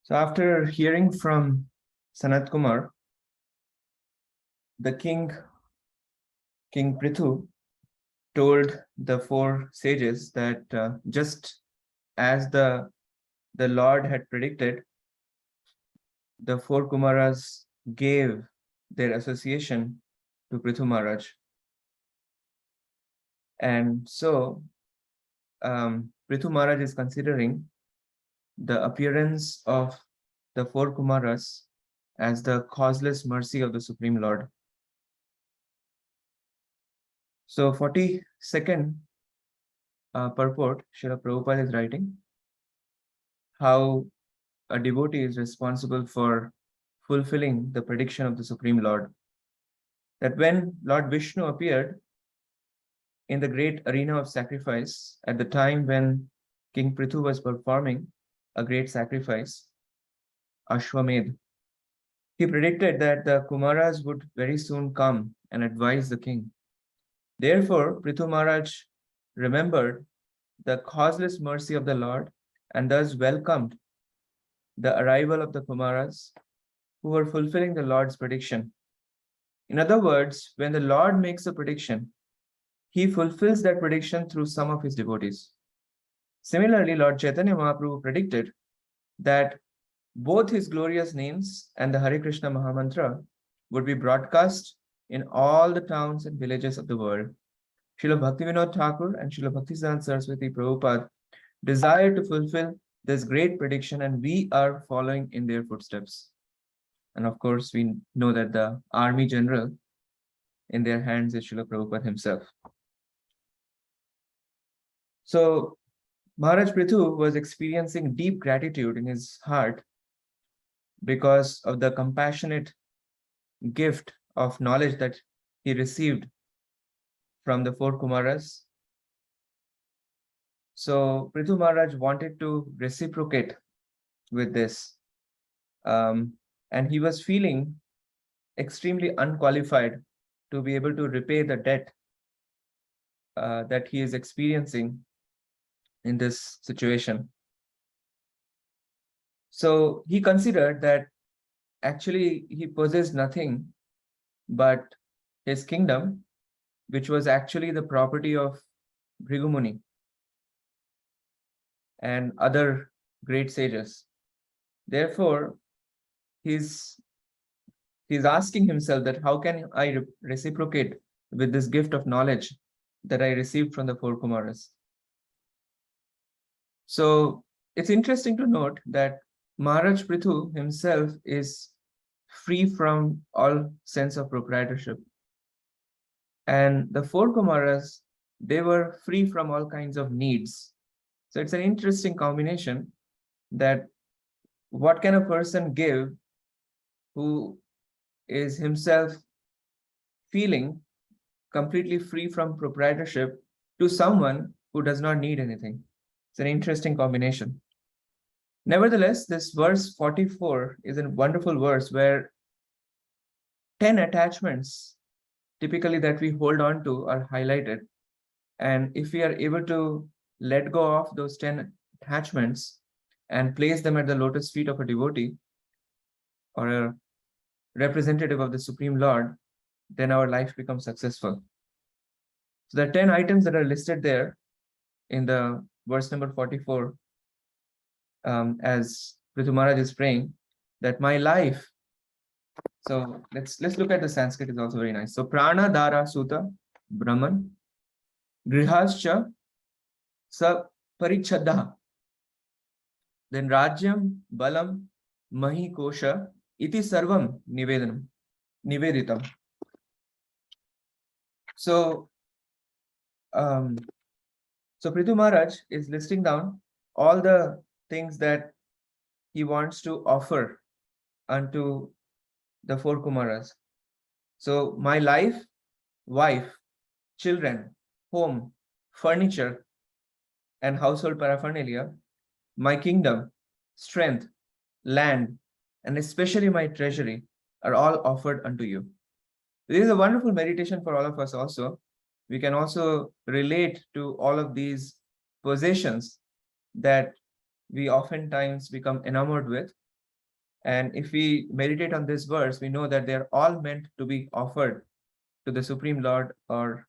So after hearing from Sanat Kumar, the king Pṛthu, told the four sages that just as the Lord had predicted, the four Kumaras gave their association to Pṛthu Maharaj. And so Pṛthu Maharaj is considering the appearance of the four Kumaras as the causeless mercy of the Supreme Lord. So 42nd purport, Srila Prabhupada is writing how a devotee is responsible for fulfilling the prediction of the Supreme Lord. That when Lord Vishnu appeared in the great arena of sacrifice, at the time when King Pṛthu was performing a great sacrifice, Ashwamedh, he predicted that the Kumaras would very soon come and advise the king. Therefore, Pṛthu Maharaj remembered the causeless mercy of the Lord and thus welcomed the arrival of the Kumaras who were fulfilling the Lord's prediction. In other words, when the Lord makes a prediction, he fulfills that prediction through some of his devotees. Similarly, Lord Chaitanya Mahaprabhu predicted that both his glorious names and the Hare Krishna Mahamantra would be broadcast in all the towns and villages of the world. Srila Bhaktivinoda Thakur and Srila Bhaktisiddhanta Saraswati Prabhupada desire to fulfill this great prediction, and we are following in their footsteps. And of course, we know that the army general in their hands is Srila Prabhupada himself. So Maharaj Pṛthu was experiencing deep gratitude in his heart because of the compassionate gift of knowledge that he received from the four Kumaras. So Pṛthu Maharaj wanted to reciprocate with this. And he was feeling extremely unqualified to be able to repay the debt that he is experiencing in this situation. So he considered that actually he possessed nothing but his kingdom, which was actually the property of Bhrigu Muni and other great sages. Therefore, he's asking himself that how can I reciprocate with this gift of knowledge that I received from the four Kumaras? So it's interesting to note that Maharaj Pṛthu himself is free from all sense of proprietorship. And the four Kumaras, they were free from all kinds of needs. So it's an interesting combination that what can a person give who is himself feeling completely free from proprietorship to someone who does not need anything. It's an interesting combination. Nevertheless, this verse 44 is a wonderful verse where 10 attachments typically that we hold on to are highlighted. And if we are able to let go of those 10 attachments and place them at the lotus feet of a devotee or a representative of the Supreme Lord, then our life becomes successful. So the 10 items that are listed there in the verse number 44, as Pṛthu Maharaj is praying, that my life. So let's look at the Sanskrit, is also very nice. So Prana Dara Suta Brahman Grihascha Sa Parichadha. Then Rajyam Balam Mahi Kosha Iti Sarvam Niveditam. So Pṛthu Maharaj is listing down all the things that he wants to offer unto the four Kumaras. So my life, wife, children, home, furniture, and household paraphernalia, my kingdom, strength, land, and especially my treasury are all offered unto you. This is a wonderful meditation for all of us also. We can also relate to all of these possessions that we oftentimes become enamored with, And if we meditate on this verse, we know that they are all meant to be offered to the Supreme Lord, or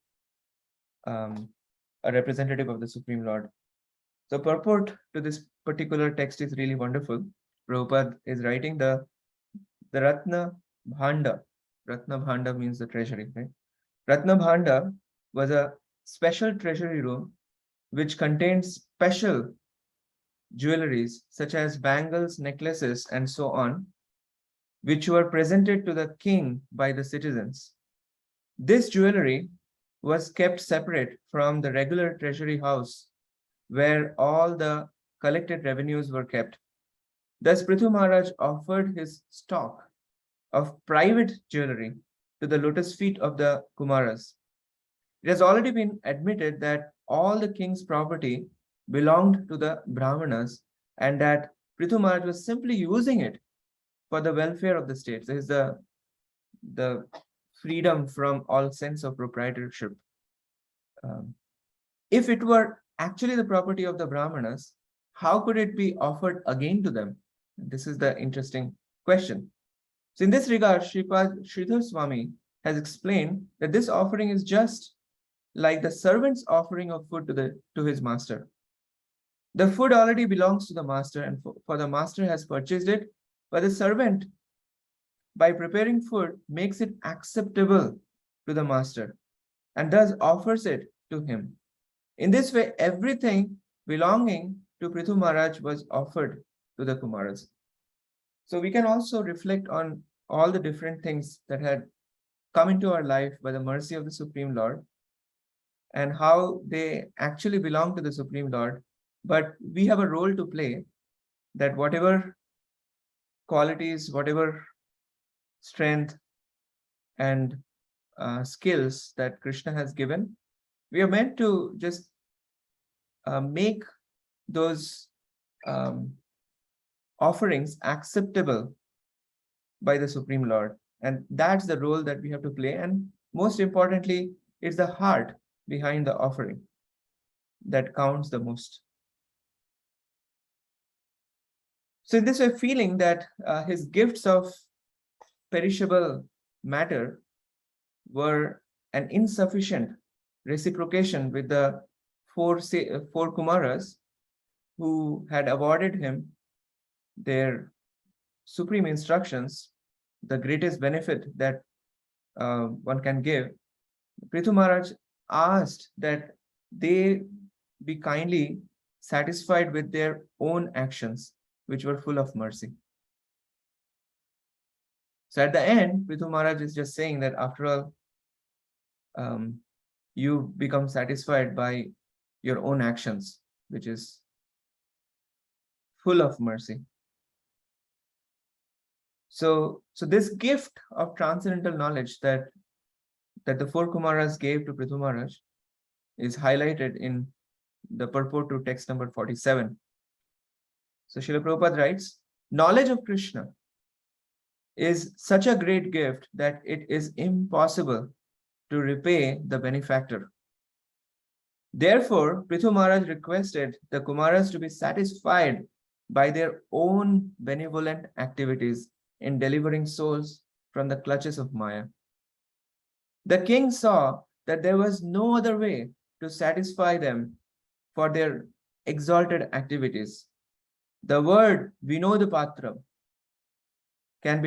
a representative of the Supreme Lord. So purport to this particular text is really wonderful. Prabhupada is writing the Ratna Bhanda. Ratna Bhanda means the treasury, right? Ratna Bhanda was a special treasury room which contained special jewelries such as bangles, necklaces, and so on, which were presented to the king by the citizens. This jewelry was kept separate from the regular treasury house where all the collected revenues were kept. Thus, Pṛthu Mahārāja offered his stock of private jewelry to the lotus feet of the Kumāras. It has already been admitted that all the king's property belonged to the Brahmanas, and that Pṛthu Mahārāja was simply using it for the welfare of the state. There is the freedom from all sense of proprietorship. If it were actually the property of the Brahmanas, how could it be offered again to them? This is the interesting question. So in this regard, Shripad Sridhar Swami has explained that this offering is just like the servant's offering of food to his master. The food already belongs to the master, and for the master has purchased it, but the servant, by preparing food, makes it acceptable to the master and thus offers it to him. In this way, everything belonging to Pṛthu Mahārāja was offered to the Kumāras. So we can also reflect on all the different things that had come into our life by the mercy of the Supreme Lord, and how they actually belong to the Supreme Lord. But we have a role to play, that whatever qualities, whatever strength and skills that Krishna has given, we are meant to just make those offerings acceptable by the Supreme Lord. And that's the role that we have to play. And most importantly, it's the heart behind the offering that counts the most. So in this way, feeling that his gifts of perishable matter were an insufficient reciprocation with the four Kumāras who had awarded him their supreme instructions, the greatest benefit that one can give, Pṛthu Mahārāja asked that they be kindly satisfied with their own actions, which were full of mercy. So at the end, Pṛthu Mahārāja is just saying that after all, you become satisfied by your own actions, which is full of mercy. So this gift of transcendental knowledge that the four Kumāras gave to Pṛthu Mahārāja is highlighted in the purport to text number 47. So Srila Prabhupada writes, knowledge of Krishna is such a great gift that it is impossible to repay the benefactor. Therefore, Pṛthu Mahārāja requested the Kumāras to be satisfied by their own benevolent activities in delivering souls from the clutches of Maya. The king saw that there was no other way to satisfy them for their exalted activities. The word Vinodapatram can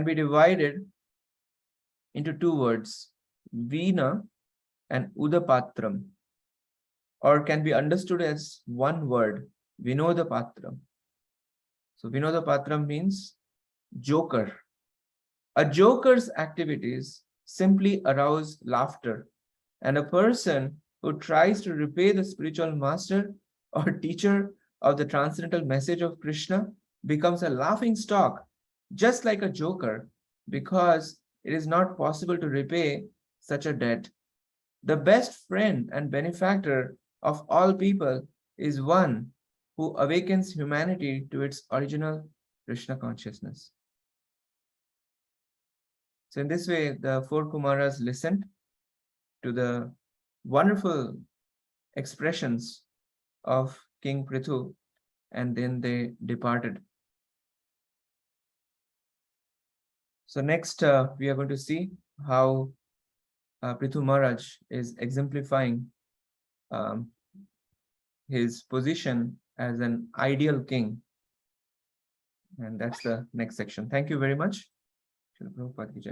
be divided into two words, Vina and Udapatram, or can be understood as one word, Vinodapatram. So Vinodapatram means joker. A joker's activities simply arouse laughter, and a person who tries to repay the spiritual master or teacher of the transcendental message of Krishna becomes a laughing stock, just like a joker, because it is not possible to repay such a debt. The best friend and benefactor of all people is one who awakens humanity to its original Krishna consciousness. So in this way, the four Kumāras listened to the wonderful expressions of King Pṛthu, and then they departed. So next, we are going to see how Pṛthu Maharaj is exemplifying um, his position as an ideal king. And that's the next section. Thank you very much. Srila Prabhupada ki Jai.